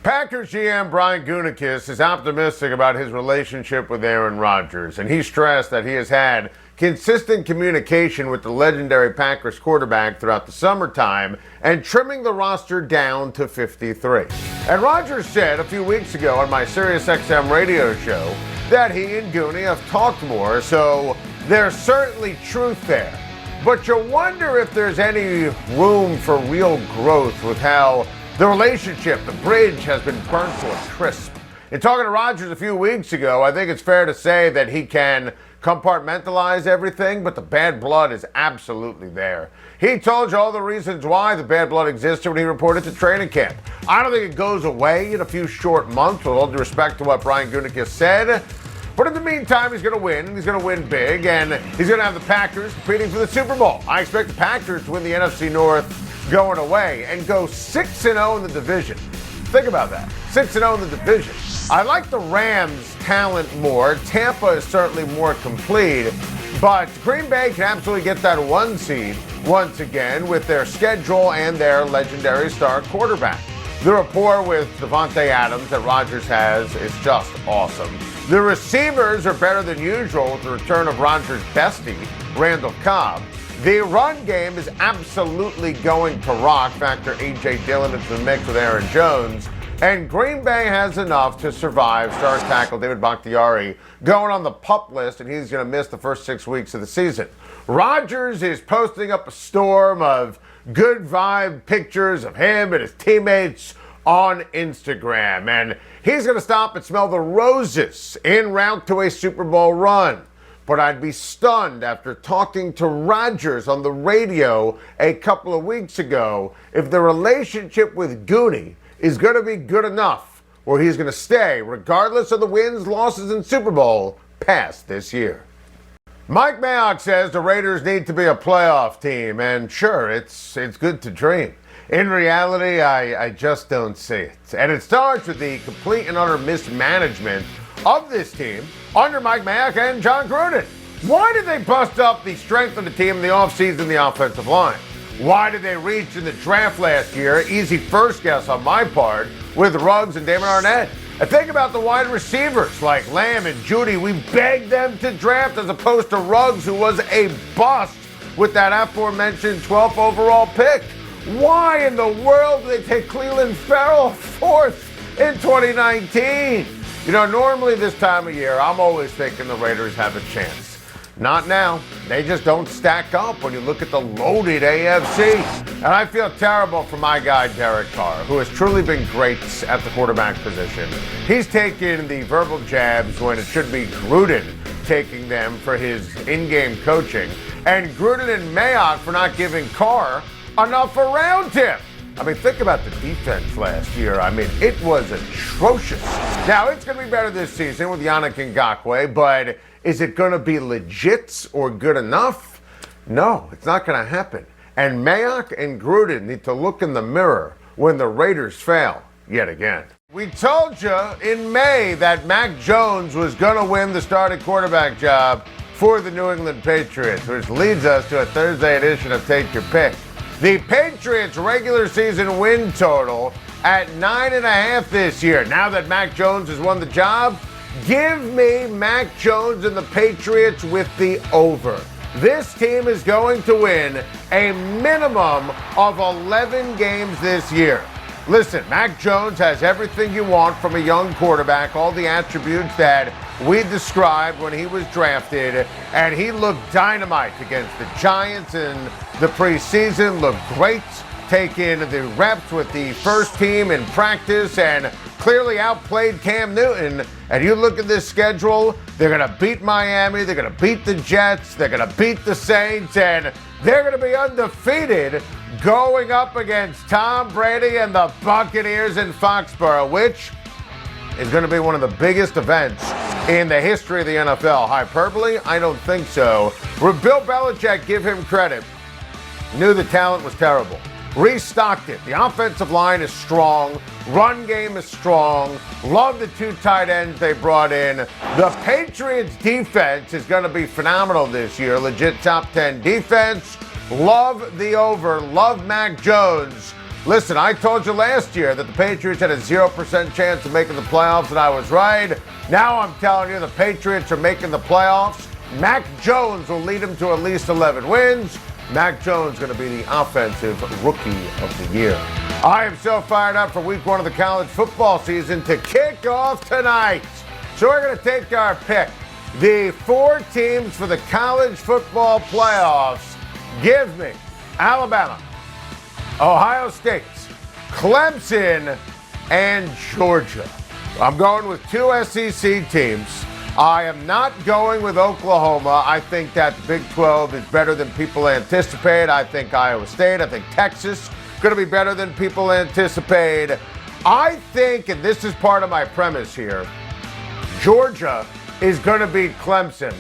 Packers GM Brian Gutekunst is optimistic about his relationship with Aaron Rodgers, and he stressed that he has had consistent communication with the legendary Packers quarterback throughout the summertime and trimming the roster down to 53. And Rodgers said a few weeks ago on my SiriusXM radio show that he and Goonie have talked more, so there's certainly truth there. But you wonder if there's any room for real growth with how the relationship, the bridge, has been burnt to a crisp. In talking to Rodgers a few weeks ago, I think it's fair to say that he can compartmentalize everything, but the bad blood is absolutely there. He told you all the reasons why the bad blood existed when he reported to training camp. I don't think it goes away in a few short months, with all due respect to what Brian Gutekunst said. But in the meantime, he's going to win, and he's going to win big, and he's going to have the Packers competing for the Super Bowl. I expect the Packers to win the NFC North going away and go 6-0 in the division. Think about that. 6-0 in the division. I like the Rams' talent more. Tampa is certainly more complete. But Green Bay can absolutely get that 1 seed once again with their schedule and their legendary star quarterback. The rapport with Devontae Adams that Rodgers has is just awesome. The receivers are better than usual with the return of Rodgers' bestie, Randall Cobb. The run game is absolutely going to rock. Factor A.J. Dillon into the mix with Aaron Jones. And Green Bay has enough to survive. Star tackle David Bakhtiari going on the PUP list, and he's going to miss the first 6 weeks of the season. Rodgers is posting up a storm of good vibe pictures of him and his teammates on Instagram. And he's going to stop and smell the roses en route to a Super Bowl run. But I'd be stunned after talking to Rodgers on the radio a couple of weeks ago if the relationship with Goonie is going to be good enough where he's going to stay, regardless of the wins, losses, and Super Bowl, past this year. Mike Mayock says the Raiders need to be a playoff team, and sure, it's good to dream. In reality, I just don't see it. And it starts with the complete and utter mismanagement of this team under Mike Mayock and John Gruden. Why did they bust up the strength of the team in the offseason, the offensive line? Why did they reach in the draft last year? Easy first guess on my part with Ruggs and Damon Arnett. And think about the wide receivers like Lamb and Judy. We begged them to draft as opposed to Ruggs, who was a bust with that aforementioned 12th overall pick. Why in the world did they take Cleveland Farrell 4th in 2019? You know, normally this time of year, I'm always thinking the Raiders have a chance. Not now. They just don't stack up when you look at the loaded AFC. And I feel terrible for my guy, Derek Carr, who has truly been great at the quarterback position. He's taken the verbal jabs when it should be Gruden taking them for his in-game coaching. And Gruden and Mayock for not giving Carr enough around him. I mean, think about the defense last year. I mean, it was atrocious. Now, it's going to be better this season with Yannick Ngakoue, but is it going to be legit or good enough? No, it's not going to happen. And Mayock and Gruden need to look in the mirror when the Raiders fail yet again. We told you in May that Mac Jones was going to win the starting quarterback job for the New England Patriots, which leads us to a Thursday edition of Take Your Pick. The Patriots' regular season win total at 9.5 this year. Now that Mac Jones has won the job, give me Mac Jones and the Patriots with the over. This team is going to win a minimum of 11 games this year. Listen, Mac Jones has everything you want from a young quarterback, all the attributes that we described when he was drafted, and he looked dynamite against the Giants in the preseason, looked great, taking the reps with the first team in practice, and clearly outplayed Cam Newton. And you look at this schedule, they're going to beat Miami, they're going to beat the Jets, they're going to beat the Saints, and they're going to be undefeated going up against Tom Brady and the Buccaneers in Foxborough, which is going to be one of the biggest events in the history of the NFL. Hyperbole? I don't think so. Bill Belichick, give him credit, knew the talent was terrible. Restocked it. The offensive line is strong. Run game is strong. Love the 2 tight ends they brought in. The Patriots defense is going to be phenomenal this year. Legit top 10 defense. Love the over. Love Mac Jones. Listen, I told you last year that the Patriots had a 0% chance of making the playoffs, and I was right. Now I'm telling you the Patriots are making the playoffs. Mac Jones will lead them to at least 11 wins. Mac Jones is going to be the offensive rookie of the year. I am so fired up for week one of the college football season to kick off tonight. So we're going to take our pick. The 4 teams for the college football playoffs. Give me Alabama, Ohio State, Clemson, and Georgia. I'm going with 2 SEC teams. I am not going with Oklahoma. I think that the Big 12 is better than people anticipate. I think Iowa State, I think Texas going to be better than people anticipate. I think, and this is part of my premise here, Georgia is going to beat Clemson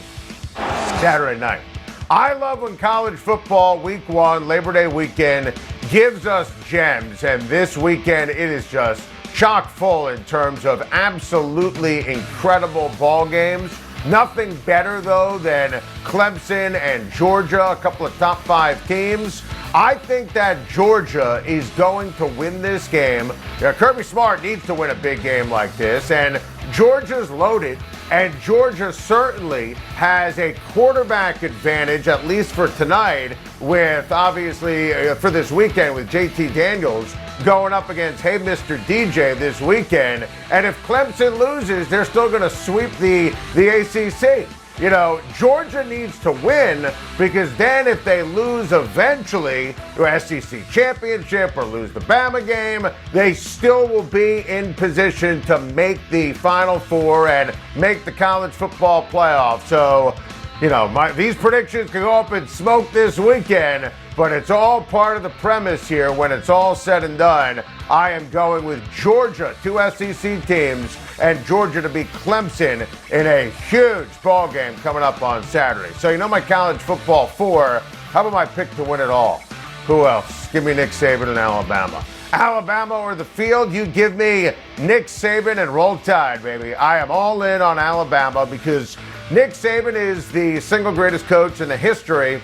Saturday night. I love when college football, week one, Labor Day weekend, gives us gems. And this weekend, it is just chock full in terms of absolutely incredible ball games. Nothing better, though, than Clemson and Georgia, a couple of top 5 teams. I think that Georgia is going to win this game. Kirby Smart needs to win a big game like this, and Georgia's loaded. And Georgia certainly has a quarterback advantage, at least for tonight, with obviously for this weekend with JT Daniels going up against Hey Mr. DJ this weekend. And if Clemson loses, they're still going to sweep the ACC. You know, Georgia needs to win because then if they lose eventually the SEC championship or lose the Bama game, they still will be in position to make the Final Four and make the college football playoff. So, you know, these predictions can go up in smoke this weekend, but it's all part of the premise here. When it's all said and done, I am going with Georgia, 2 SEC teams, and Georgia to beat Clemson in a huge ball game coming up on Saturday. So you know my college football 4. How about my pick to win it all? Who else? Give me Nick Saban and Alabama. Alabama or the field, you give me Nick Saban and Roll Tide, baby. I am all in on Alabama because Nick Saban is the single greatest coach in the history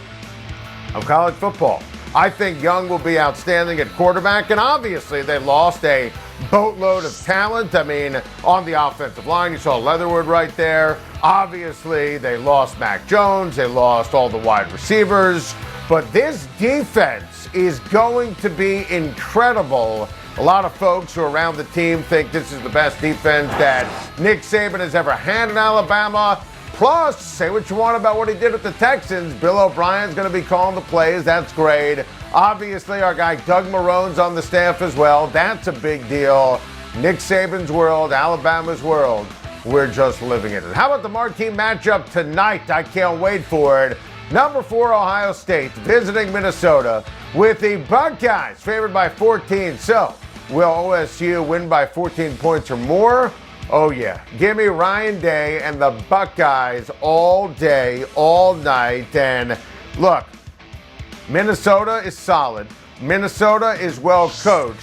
of college football. I think Young will be outstanding at quarterback, and obviously they lost a boatload of talent. I mean, on the offensive line, you saw Leatherwood right there. Obviously, they lost Mac Jones. They lost all the wide receivers. But this defense is going to be incredible. A lot of folks who are around the team think this is the best defense that Nick Saban has ever had in Alabama. Plus, say what you want about what he did with the Texans. Bill O'Brien's going to be calling the plays. That's great. Obviously, our guy Doug Marrone's on the staff as well. That's a big deal. Nick Saban's world, Alabama's world. We're just living in it. How about the marquee matchup tonight? I can't wait for it. Number 4, Ohio State, visiting Minnesota with the Buckeyes, favored by 14. So, will OSU win by 14 points or more? Oh, yeah. Give me Ryan Day and the Buckeyes all day, all night. And look, Minnesota is solid. Minnesota is well coached.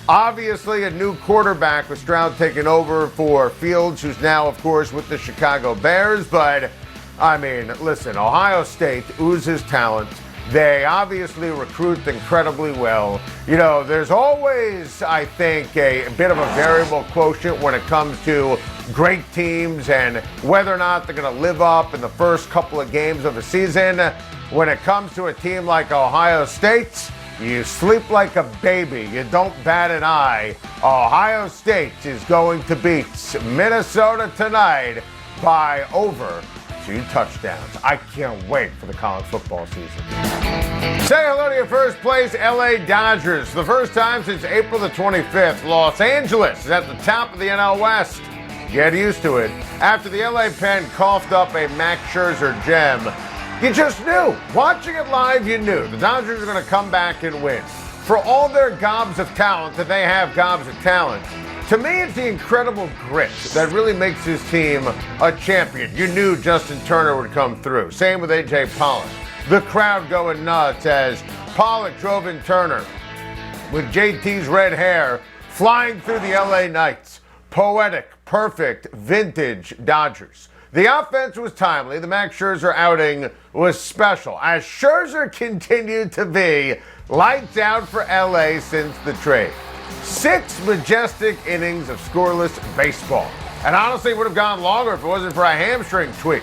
Obviously, a new quarterback with Stroud taking over for Fields, who's now, of course, with the Chicago Bears. But, I mean, listen, Ohio State oozes talent. They obviously recruit incredibly well. You know, there's always, I think, a bit of a variable quotient when it comes to great teams and whether or not they're going to live up in the first couple of games of the season. When it comes to a team like Ohio State, you sleep like a baby. You don't bat an eye. Ohio State is going to beat Minnesota tonight by over 2 touchdowns. I can't wait for the college football season. Say hello to your first place LA Dodgers. For the first time since April the 25th, Los Angeles is at the top of the NL West. Get used to it. After the LA Pen coughed up a Max Scherzer gem, you just knew. Watching it live, you knew. The Dodgers are going to come back and win. For all their gobs of talent, that they have gobs of talent, to me, it's the incredible grit that really makes this team a champion. You knew Justin Turner would come through. Same with A.J. Pollock. The crowd going nuts as Pollock drove in Turner with JT's red hair flying through the LA Knights. Poetic, perfect, vintage Dodgers. The offense was timely. The Max Scherzer outing was special as Scherzer continued to be lights out for LA since the trade. 6 majestic innings of scoreless baseball. And honestly, it would have gone longer if it wasn't for a hamstring tweak.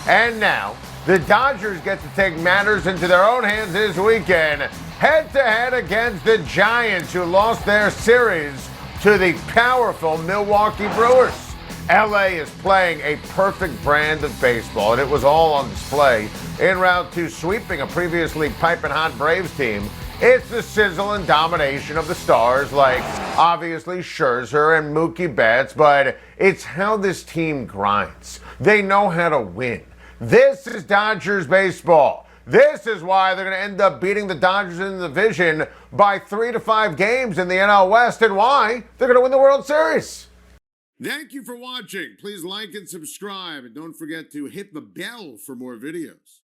And now, the Dodgers get to take matters into their own hands this weekend, head-to-head against the Giants, who lost their series to the powerful Milwaukee Brewers. LA is playing a perfect brand of baseball, and it was all on display en route to sweeping a previously piping hot Braves team. It's the sizzle and domination of the stars like, obviously, Scherzer and Mookie Betts, but it's how this team grinds. They know how to win. This is Dodgers baseball. This is why they're going to end up beating the Dodgers in the division by 3 to 5 games in the NL West, and why they're going to win the World Series. Thank you for watching. Please like and subscribe, and don't forget to hit the bell for more videos.